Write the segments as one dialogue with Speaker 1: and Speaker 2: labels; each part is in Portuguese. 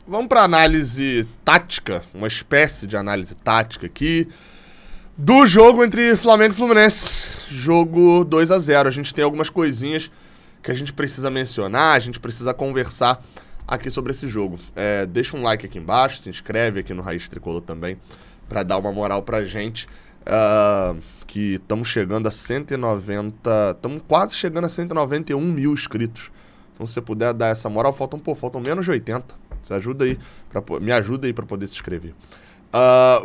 Speaker 1: Vamos para análise tática, uma espécie de análise tática aqui do jogo entre Flamengo e Fluminense. Jogo 2-0. A gente tem algumas coisinhas que a gente precisa mencionar, a gente precisa conversar aqui sobre esse jogo. Deixa um like aqui embaixo, se inscreve aqui no Raiz Tricolor também, para dar uma moral pra gente. Que estamos chegando a 190, estamos quase chegando a 191 mil inscritos. Então, se você puder dar essa moral, faltam menos de 80. Você ajuda aí, me ajuda aí para poder se inscrever.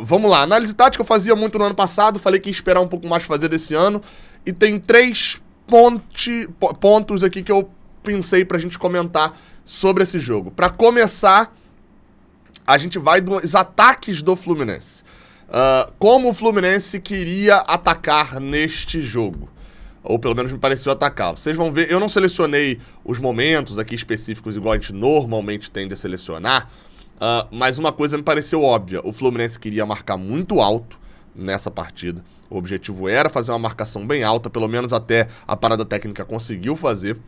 Speaker 1: Vamos lá, análise tática eu fazia muito no ano passado, falei que ia esperar um pouco mais fazer desse ano. E tem 3 pontos aqui que eu pensei pra gente comentar sobre esse jogo. Para começar, a gente vai dos ataques do Fluminense. Como o Fluminense queria atacar neste jogo. Ou pelo menos me pareceu atacar. Vocês vão ver, eu não selecionei os momentos aqui específicos igual a gente normalmente tende a selecionar, mas uma coisa me pareceu óbvia. O Fluminense queria marcar muito alto nessa partida. O objetivo era fazer uma marcação bem alta, pelo menos até a parada técnica conseguiu fazer.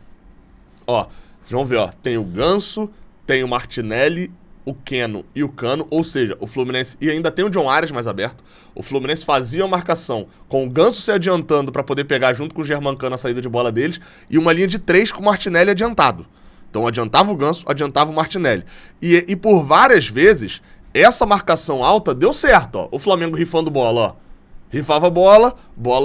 Speaker 1: Ó, vocês vão ver, ó, tem o Ganso, tem o Martinelli, o Keno e o Cano, ou seja, o Fluminense, e ainda tem o John Arias mais aberto, o Fluminense fazia a marcação com o Ganso se adiantando para poder pegar junto com o Germancano a saída de bola deles, e uma linha de 3 com o Martinelli adiantado. Então adiantava o Ganso, adiantava o Martinelli. E por várias vezes, essa marcação alta deu certo, ó. O Flamengo rifando bola, ó. Rifava bola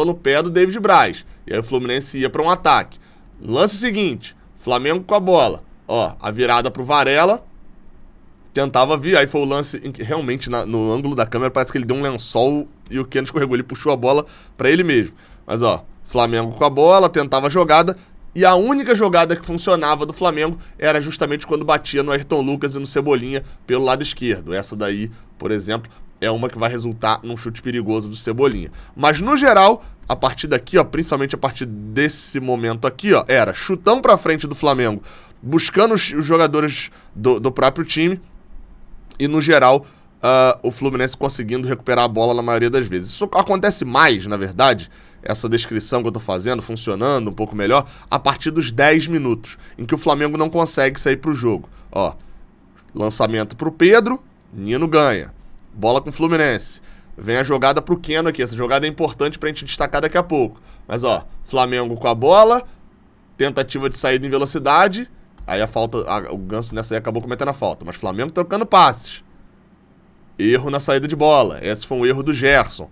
Speaker 1: no pé do David Braz. E aí o Fluminense ia para um ataque. Lance seguinte, Flamengo com a bola. Ó, a virada pro Varela, tentava vir, aí foi o lance em que realmente no ângulo da câmera parece que ele deu um lençol e o Keno escorregou, ele puxou a bola pra ele mesmo. Mas ó, Flamengo com a bola, tentava a jogada, e a única jogada que funcionava do Flamengo era justamente quando batia no Ayrton Lucas e no Cebolinha pelo lado esquerdo. Essa daí, por exemplo, é uma que vai resultar num chute perigoso do Cebolinha. Mas no geral, a partir daqui, ó, principalmente a partir desse momento aqui, ó, era chutão pra frente do Flamengo, buscando os jogadores do próprio time, e no geral, o Fluminense conseguindo recuperar a bola na maioria das vezes. Isso acontece mais, na verdade, essa descrição que eu tô fazendo, funcionando um pouco melhor, a partir dos 10 minutos, em que o Flamengo não consegue sair pro jogo. Ó, lançamento pro Pedro, Nino ganha. Bola com o Fluminense. Vem a jogada pro Keno aqui. Essa jogada é importante pra gente destacar daqui a pouco. Mas ó, Flamengo com a bola, tentativa de saída em velocidade. Aí a falta, o Ganso nessa aí acabou cometendo a falta. Mas Flamengo trocando passes. Erro na saída de bola. Esse foi um erro do Gerson.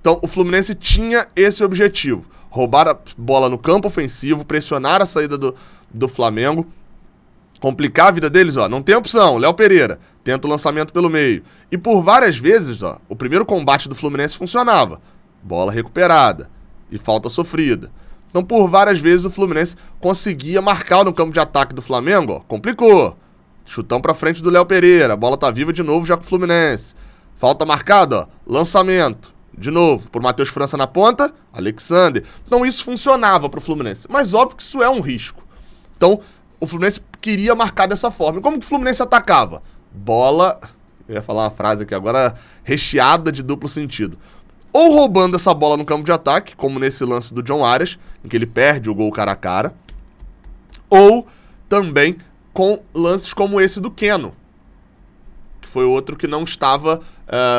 Speaker 1: Então o Fluminense tinha esse objetivo. Roubar a bola no campo ofensivo, pressionar a saída do Flamengo, complicar a vida deles, ó. Não tem opção, Léo Pereira tenta o lançamento pelo meio. E por várias vezes, ó, o primeiro combate do Fluminense funcionava. Bola recuperada e falta sofrida. Então, por várias vezes, o Fluminense conseguia marcar no campo de ataque do Flamengo, ó, complicou. Chutão pra frente do Léo Pereira, a bola tá viva de novo já com o Fluminense. Falta marcada, ó, lançamento. De novo, por Matheus França na ponta, Alexander. Então, isso funcionava pro Fluminense. Mas, óbvio que isso é um risco. Então, o Fluminense queria marcar dessa forma. E como que o Fluminense atacava? Bola, eu ia falar uma frase aqui agora, recheada de duplo sentido. Ou roubando essa bola no campo de ataque, como nesse lance do John Arias, em que ele perde o gol cara a cara, ou também com lances como esse do Keno, que foi outro que não estava,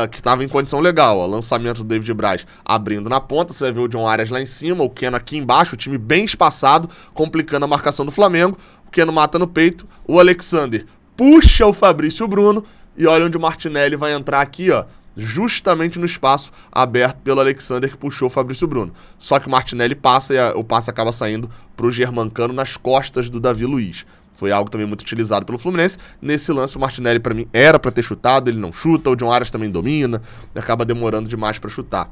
Speaker 1: que estava em condição legal. Ó, lançamento do David Braz abrindo na ponta, você vai ver o John Arias lá em cima, o Keno aqui embaixo, o time bem espaçado, complicando a marcação do Flamengo, o Keno mata no peito, o Alexander puxa o Fabrício Bruno, e olha onde o Martinelli vai entrar aqui, ó, justamente no espaço aberto pelo Alexander que puxou o Fabrício Bruno. Só que o Martinelli passa e o passe acaba saindo pro Germancano nas costas do Davi Luiz. Foi algo também muito utilizado pelo Fluminense. Nesse lance o Martinelli pra mim era pra ter chutado, ele não chuta, o John Arias também domina, acaba demorando demais pra chutar.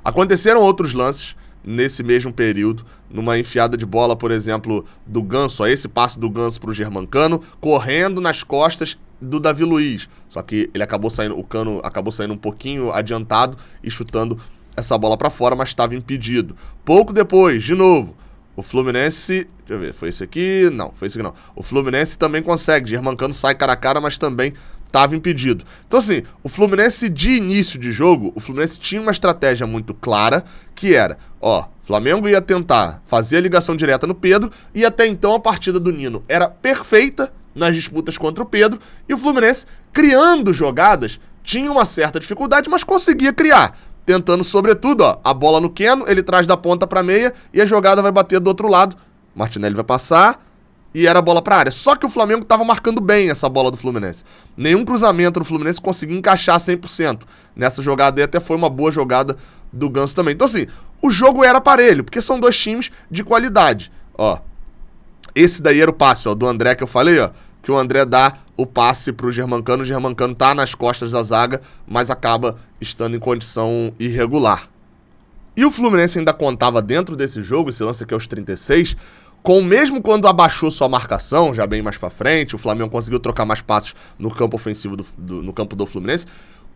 Speaker 1: Aconteceram outros lances nesse mesmo período, numa enfiada de bola, por exemplo, do Ganso, ó, esse passe do Ganso pro Germancano, correndo nas costas do Davi Luiz, só que ele acabou saindo, o Cano acabou saindo um pouquinho adiantado e chutando essa bola pra fora, mas estava impedido. Pouco depois, de novo, o Fluminense, deixa eu ver, foi esse aqui? Não, foi esse aqui não. O Fluminense também consegue, Germancano sai cara a cara, mas também estava impedido. Então assim, o Fluminense de início de jogo, o Fluminense tinha uma estratégia muito clara, que era, ó, Flamengo ia tentar fazer a ligação direta no Pedro, e até então a partida do Nino era perfeita nas disputas contra o Pedro, e o Fluminense, criando jogadas, tinha uma certa dificuldade, mas conseguia criar. Tentando, sobretudo, ó, a bola no Keno, ele traz da ponta pra meia e a jogada vai bater do outro lado. Martinelli vai passar e era a bola pra área. Só que o Flamengo tava marcando bem essa bola do Fluminense. Nenhum cruzamento do Fluminense conseguia encaixar 100%. Nessa jogada aí até foi uma boa jogada do Ganso também. Então assim, o jogo era parelho, porque são dois times de qualidade. Ó, esse daí era o passe, ó, do André que eu falei, ó. Que o André dá o passe pro Germancano. O Germancano tá nas costas da zaga, mas acaba estando em condição irregular. E o Fluminense ainda contava dentro desse jogo, esse lance aqui aos 36, com mesmo quando abaixou sua marcação, já bem mais pra frente, o Flamengo conseguiu trocar mais passes no campo ofensivo, no campo do Fluminense,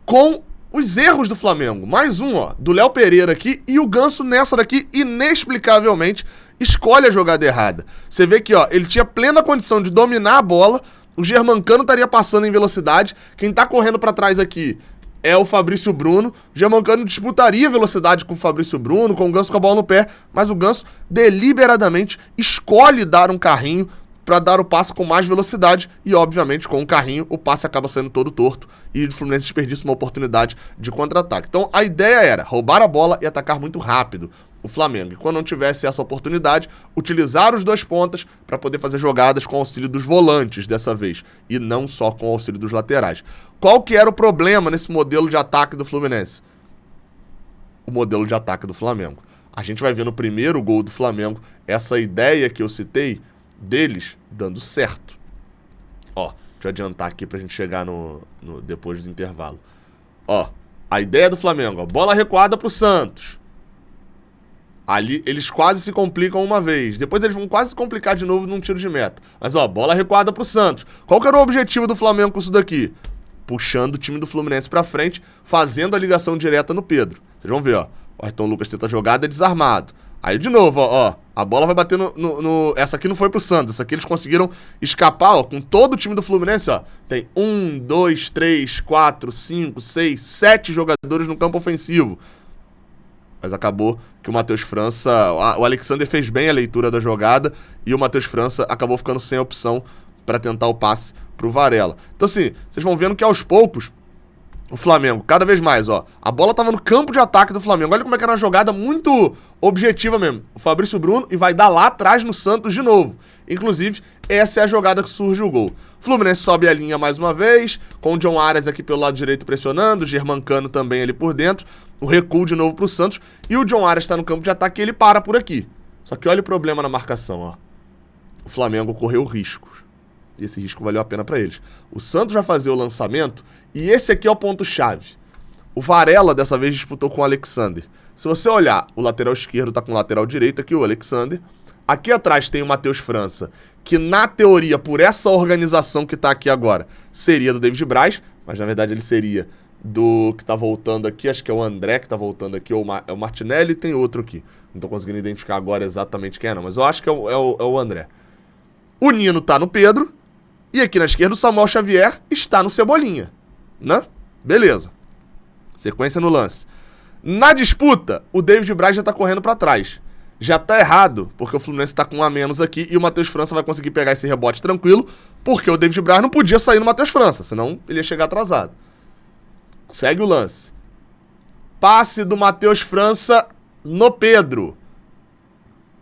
Speaker 1: com os erros do Flamengo. Mais um, ó, do Léo Pereira aqui, e o Ganso nessa daqui, inexplicavelmente, escolhe a jogada errada. Você vê que, ó, ele tinha plena condição de dominar a bola, o Germancano estaria passando em velocidade, quem tá correndo pra trás aqui é o Fabrício Bruno, o Germancano disputaria velocidade com o Fabrício Bruno, com o Ganso com a bola no pé, mas o Ganso deliberadamente escolhe dar um carrinho para dar o passe com mais velocidade e, obviamente, com o carrinho, o passe acaba sendo todo torto e o Fluminense desperdiça uma oportunidade de contra-ataque. Então, a ideia era roubar a bola e atacar muito rápido o Flamengo. E quando não tivesse essa oportunidade, utilizar os dois pontas para poder fazer jogadas com o auxílio dos volantes dessa vez, e não só com o auxílio dos laterais. Qual que era o problema nesse modelo de ataque do Fluminense? O modelo de ataque do Flamengo. A gente vai ver no primeiro gol do Flamengo essa ideia que eu citei deles dando certo. Ó, deixa eu adiantar aqui pra gente chegar depois do intervalo. Ó, a ideia do Flamengo, ó, bola recuada pro Santos. Ali eles quase se complicam uma vez. Depois eles vão quase se complicar de novo num tiro de meta. Mas ó, bola recuada pro Santos. Qual que era o objetivo do Flamengo com isso daqui? Puxando o time do Fluminense pra frente, fazendo a ligação direta no Pedro. Vocês vão ver, ó. O Ayrton Lucas tenta a jogada, é desarmado. Aí de novo, ó, a bola vai bater no... Essa aqui não foi pro Santos, essa aqui eles conseguiram escapar, ó, com todo o time do Fluminense, ó. Tem 1, 2, 3, 4, 5, 6, 7 jogadores no campo ofensivo. Mas acabou que o Matheus França... O Alexander fez bem a leitura da jogada e o Matheus França acabou ficando sem a opção para tentar o passe pro Varela. Então assim, vocês vão vendo que aos poucos o Flamengo, cada vez mais, ó, a bola tava no campo de ataque do Flamengo. Olha como é que era uma jogada muito objetiva mesmo. O Fabrício Bruno e vai dar lá atrás no Santos de novo. Inclusive, essa é a jogada que surge o gol. O Fluminense sobe a linha mais uma vez, com o John Arias aqui pelo lado direito pressionando, o Germancano também ali por dentro, o recuo de novo pro Santos, e o John Arias tá no campo de ataque e ele para por aqui. Só que olha o problema na marcação, ó. O Flamengo correu riscos. E esse risco valeu a pena pra eles. O Santos vai fazer o lançamento e esse aqui é o ponto-chave. O Varela dessa vez disputou com o Alexander. Se você olhar, o lateral esquerdo tá com o lateral direito aqui, o Alexander. Aqui atrás tem o Matheus França, que na teoria, por essa organização que tá aqui agora, seria do David Braz, mas na verdade ele seria do que tá voltando aqui, acho que é o André que tá voltando aqui, ou é o Martinelli, e tem outro aqui. Não tô conseguindo identificar agora exatamente quem é não, mas eu acho que é o André. O Nino tá no Pedro, e aqui na esquerda o Samuel Xavier está no Cebolinha, né? Beleza. Sequência no lance. Na disputa, o David Braz já tá correndo pra trás. Já tá errado, porque o Fluminense tá com um a menos aqui e o Matheus França vai conseguir pegar esse rebote tranquilo, porque o David Braz não podia sair no Matheus França, senão ele ia chegar atrasado. Segue o lance. Passe do Matheus França no Pedro.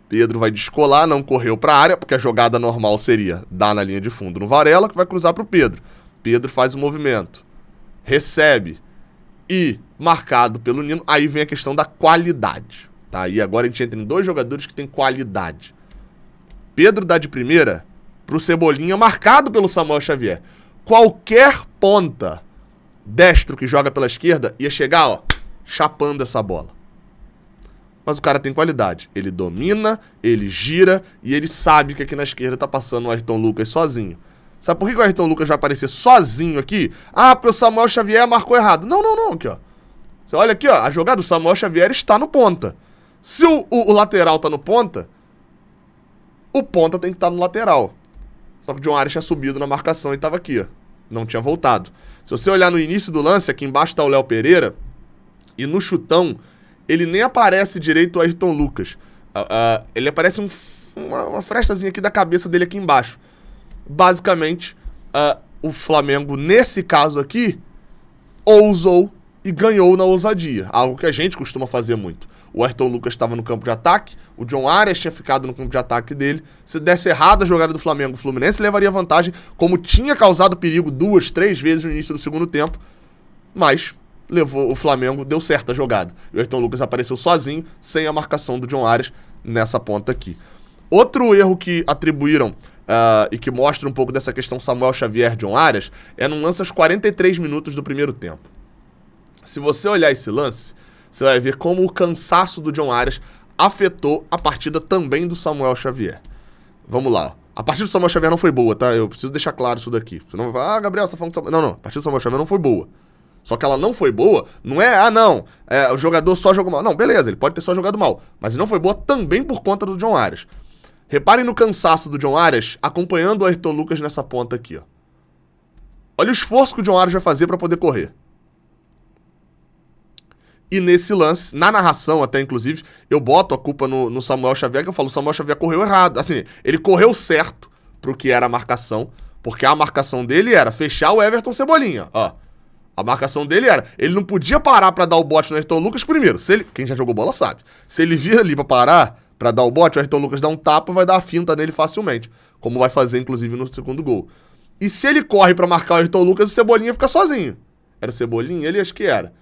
Speaker 1: Pedro vai descolar, não correu pra área, porque a jogada normal seria dar na linha de fundo no Varela, que vai cruzar pro Pedro. Pedro faz o movimento. Recebe. E, marcado pelo Nino, aí vem a questão da qualidade. Tá? E agora a gente entra em dois jogadores que têm qualidade. Pedro dá de primeira pro Cebolinha, marcado pelo Samuel Xavier. Qualquer ponta destro que joga pela esquerda ia chegar, ó, chapando essa bola. Mas o cara tem qualidade. Ele domina, ele gira e ele sabe que aqui na esquerda tá passando o Ayrton Lucas sozinho. Sabe por que o Ayrton Lucas vai aparecer sozinho aqui? Ah, porque o Samuel Xavier marcou errado. Não, aqui ó. Você olha aqui ó, a jogada do Samuel Xavier está no ponta. Se o lateral tá no ponta, o ponta tem que estar no lateral. Só que o John Arias tinha subido na marcação e tava aqui ó. Não tinha voltado. Se você olhar no início do lance, aqui embaixo tá o Léo Pereira e no chutão ele nem aparece direito o Ayrton Lucas. Ele aparece uma frestazinha aqui da cabeça dele aqui embaixo. basicamente, o Flamengo, nesse caso aqui, ousou e ganhou na ousadia. Algo que a gente costuma fazer muito. O Ayrton Lucas estava no campo de ataque, o John Arias tinha ficado no campo de ataque dele. Se desse errado a jogada do Flamengo, o Fluminense levaria vantagem, como tinha causado perigo 2, 3 vezes no início do segundo tempo, mas levou o Flamengo, deu certo a jogada. E o Ayrton Lucas apareceu sozinho, sem a marcação do John Arias nessa ponta aqui. Outro erro que atribuíram e que mostra um pouco dessa questão Samuel Xavier, John Arias, é num lance aos 43 minutos do primeiro tempo. Se você olhar esse lance, você vai ver como o cansaço do John Arias afetou a partida também do Samuel Xavier. Vamos lá. A partida do Samuel Xavier não foi boa, tá? Eu preciso deixar claro isso daqui. Você não vai Gabriel, você tá falando do Samuel... Não. A partida do Samuel Xavier não foi boa. Só que ela não foi boa, não é, o jogador só jogou mal. Não, beleza, ele pode ter só jogado mal. Mas não foi boa também por conta do John Arias. Reparem no cansaço do John Arias acompanhando o Ayrton Lucas nessa ponta aqui, ó. Olha o esforço que o John Arias vai fazer para poder correr. E nesse lance, na narração até, inclusive, eu boto a culpa no Samuel Xavier, que eu falo, o Samuel Xavier correu errado. Assim, ele correu certo pro que era a marcação, porque a marcação dele era fechar o Everton Cebolinha, ó. A marcação dele era, ele não podia parar pra dar o bote no Ayrton Lucas primeiro. Quem já jogou bola sabe. Se ele vir ali pra parar, pra dar o bote, o Ayrton Lucas dá um tapa e vai dar a finta nele facilmente. Como vai fazer, inclusive, no segundo gol. E se ele corre pra marcar o Ayrton Lucas, o Cebolinha fica sozinho. Era o Cebolinha? Ele acho que era.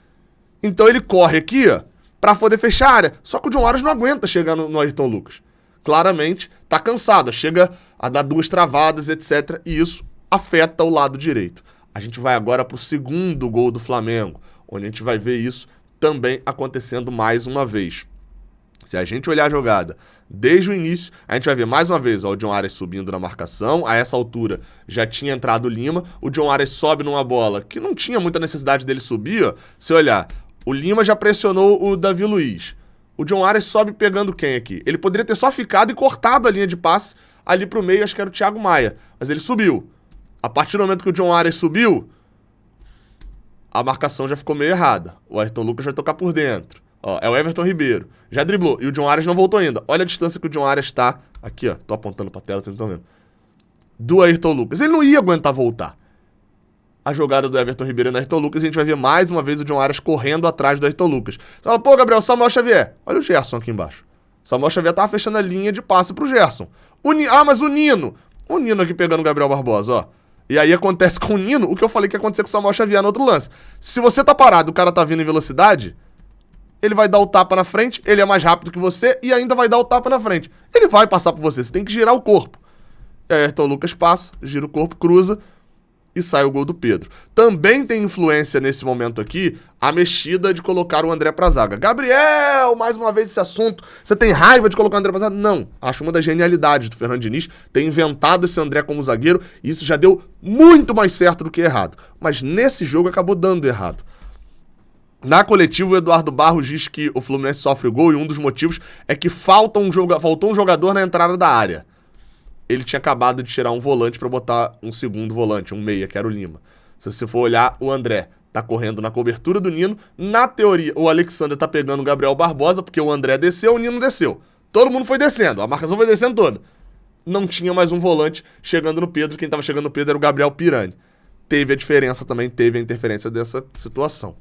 Speaker 1: Então ele corre aqui, ó, pra poder fechar a área. Só que o John Arias não aguenta chegar no Ayrton Lucas. Claramente, tá cansado. Chega a dar 2 travadas, etc. E isso afeta o lado direito. A gente vai agora pro segundo gol do Flamengo, onde a gente vai ver isso também acontecendo mais uma vez. Se a gente olhar a jogada desde o início, a gente vai ver mais uma vez ó, o John Arias subindo na marcação. A essa altura já tinha entrado o Lima. O John Arias sobe numa bola que não tinha muita necessidade dele subir. Ó. Se olhar, o Lima já pressionou o Davi Luiz. O John Arias sobe pegando quem aqui? Ele poderia ter só ficado e cortado a linha de passe ali pro meio, acho que era o Thiago Maia. Mas ele subiu. A partir do momento que o John Arias subiu, a marcação já ficou meio errada. O Ayrton Lucas vai tocar por dentro. Ó, é o Everton Ribeiro. Já driblou. E o John Arias não voltou ainda. Olha a distância que o John Arias tá. Aqui, ó. Tô apontando pra tela, vocês não estão vendo. Do Ayrton Lucas. Ele não ia aguentar voltar. A jogada do Everton Ribeiro no Ayrton Lucas, a gente vai ver mais uma vez o John Arias correndo atrás do Ayrton Lucas. Você fala, pô, Gabriel, Samuel Xavier. Olha o Gerson aqui embaixo. Samuel Xavier tava fechando a linha de passe pro Gerson. Mas o Nino. O Nino aqui pegando o Gabriel Barbosa, ó. E aí acontece com o Nino o que eu falei que ia acontecer com o Samuel Xavier no outro lance. Se você tá parado, o cara tá vindo em velocidade, ele vai dar o tapa na frente, ele é mais rápido que você e ainda vai dar o tapa na frente. Ele vai passar por você tem que girar o corpo. E aí Ayrton Lucas passa, gira o corpo, cruza e sai o gol do Pedro. Também tem influência nesse momento aqui a mexida de colocar o André pra zaga. Gabriel, mais uma vez esse assunto. Você tem raiva de colocar o André pra zaga? Não. Acho uma das genialidades do Fernando Diniz ter inventado esse André como zagueiro e isso já deu muito mais certo do que errado. Mas nesse jogo acabou dando errado. Na coletiva, o Eduardo Barros diz que o Fluminense sofre o gol e um dos motivos é que faltou um jogador na entrada da área. Ele tinha acabado de tirar um volante para botar um segundo volante, um meia, que era o Lima. Se você for olhar, o André tá correndo na cobertura do Nino. Na teoria, o Alexandre tá pegando o Gabriel Barbosa, porque o André desceu, o Nino desceu. Todo mundo foi descendo, a marcação foi descendo toda. Não tinha mais um volante chegando no Pedro, quem tava chegando no Pedro era o Gabriel Pirani. Teve a diferença também, teve a interferência dessa situação.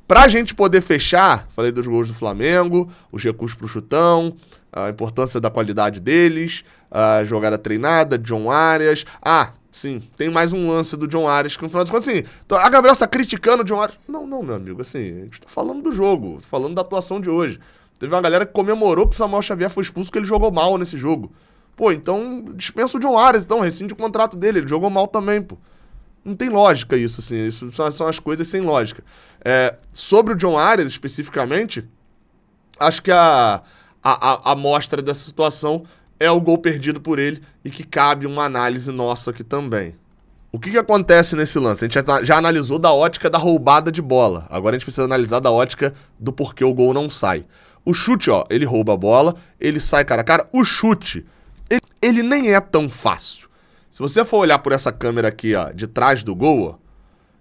Speaker 1: Pra gente poder fechar, falei dos gols do Flamengo, os recursos pro chutão, a importância da qualidade deles, a jogada treinada, John Arias. Sim, tem mais um lance do John Arias, que no final das contas, assim, a Gabriel está criticando o John Arias. Não, meu amigo, assim, a gente tá falando do jogo, falando da atuação de hoje. Teve uma galera que comemorou que o Samuel Xavier foi expulso porque ele jogou mal nesse jogo. Pô, então dispensa o John Arias, então, rescinde o contrato dele, ele jogou mal também, pô. Não tem lógica isso, assim, isso são as coisas sem lógica. Sobre o John Arias, especificamente, acho que a amostra dessa situação é o gol perdido por ele e que cabe uma análise nossa aqui também. O que acontece nesse lance? A gente já analisou da ótica da roubada de bola. Agora a gente precisa analisar da ótica do porquê o gol não sai. O chute, ó, ele rouba a bola, ele sai cara a cara. O chute, ele nem é tão fácil. Se você for olhar por essa câmera aqui, ó, de trás do gol, ó,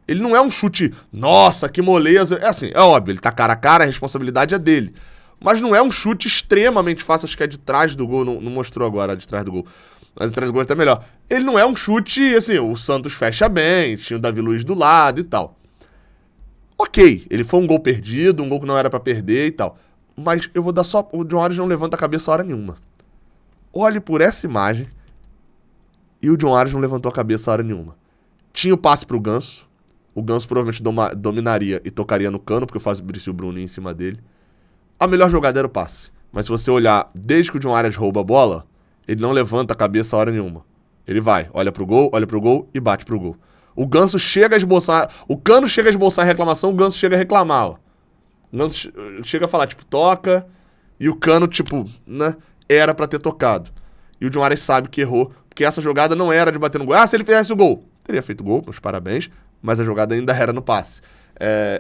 Speaker 1: ele não é um chute, nossa, que moleza. É assim, é óbvio, ele tá cara a cara, a responsabilidade é dele. Mas não é um chute extremamente fácil, acho que é de trás do gol, não mostrou agora de trás do gol. Mas o 3 gols é até melhor. Ele não é um chute, assim, o Santos fecha bem, tinha o Davi Luiz do lado e tal. Ok, ele foi um gol perdido, um gol que não era pra perder e tal. Mas eu vou dar só... O John Arias não levanta a cabeça hora nenhuma. Olhe por essa imagem e o John Arias não levantou a cabeça hora nenhuma. Tinha o passe pro Ganso. O Ganso provavelmente dominaria e tocaria no cano, porque o Fabrício Bruno ia em cima dele. A melhor jogada era o passe. Mas se você olhar, desde que o John Arias rouba a bola, ele não levanta a cabeça hora nenhuma. Ele vai, olha pro gol e bate pro gol. O Ganso chega a esboçar... O Cano chega a esboçar a reclamação, o Ganso chega a reclamar, ó. O Ganso chega a falar, tipo, toca. E o Cano, tipo, né, era pra ter tocado. E o John Arias sabe que errou, porque essa jogada não era de bater no gol. Ah, se ele fizesse o gol, teria feito gol, meus parabéns, mas a jogada ainda era no passe.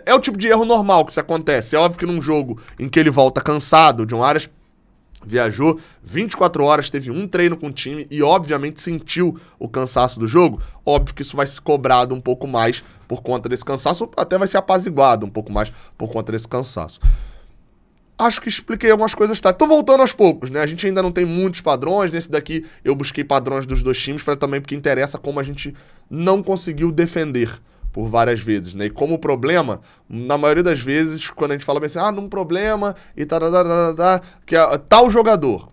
Speaker 1: É o tipo de erro normal que isso acontece. É óbvio que num jogo em que ele volta cansado, o John Arias viajou 24 horas, teve um treino com o time e obviamente sentiu o cansaço do jogo. Óbvio que isso vai ser cobrado um pouco mais por conta desse cansaço, até vai ser apaziguado um pouco mais por conta desse cansaço. Acho que expliquei algumas coisas, tá? Tô voltando aos poucos, né? A gente ainda não tem muitos padrões. Nesse daqui eu busquei padrões dos dois times para também, porque interessa como a gente não conseguiu defender por várias vezes, né? E como o problema, na maioria das vezes, quando a gente fala bem assim, num problema e que é tal jogador.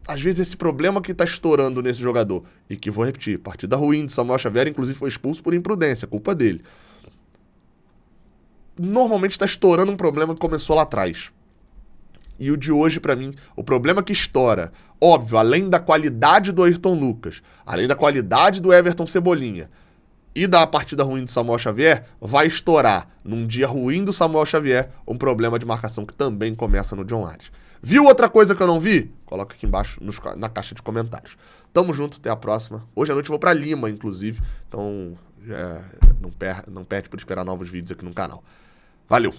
Speaker 1: Às vezes esse problema que tá estourando nesse jogador, e que vou repetir, partida ruim de Samuel Xavier, inclusive foi expulso por imprudência, culpa dele. Normalmente tá estourando um problema que começou lá atrás. E o de hoje, pra mim, o problema que estoura, óbvio, além da qualidade do Ayrton Lucas, além da qualidade do Everton Cebolinha, e da partida ruim do Samuel Xavier, vai estourar, num dia ruim do Samuel Xavier, um problema de marcação que também começa no John Arias. Viu outra coisa que eu não vi? Coloca aqui embaixo na caixa de comentários. Tamo junto, até a próxima. Hoje à noite eu vou pra Lima, inclusive, então não perde por esperar novos vídeos aqui no canal. Valeu!